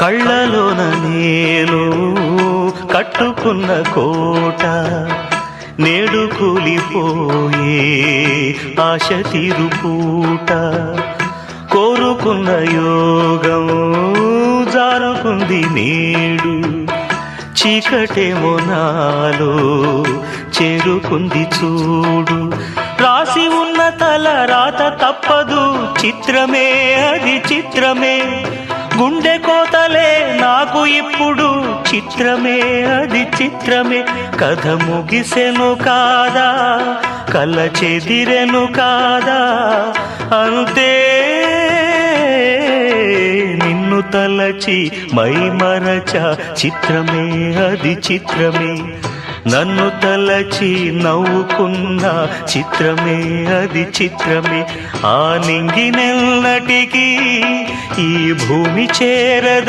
కళ్ళలోన నేను కట్టుకున్న కోట నేడు కూలిపోయే ఆశ తీరుపూట కోరుకున్న యోగం జారుకుంది నేడు చీకటేమో నాలో చేరుకుంది చూడు రాసి ఉన్న తల రాత తప్పదు చిత్రమే అది చిత్రమే గుండె కోతలే నాకు ఇప్పుడు చిత్రమే అది చిత్రమే కథ ముగిసెను కాదా కళ్ళ చెదిరెను కాదా అంతే నిన్ను తలచి మై మరచ చిత్రమే అది చిత్రమే నన్ను తలచి నవ్వుకున్న చిత్రమే అది చిత్రమే ఆ నింగినెల్లటికీ ఈ భూమి చేరద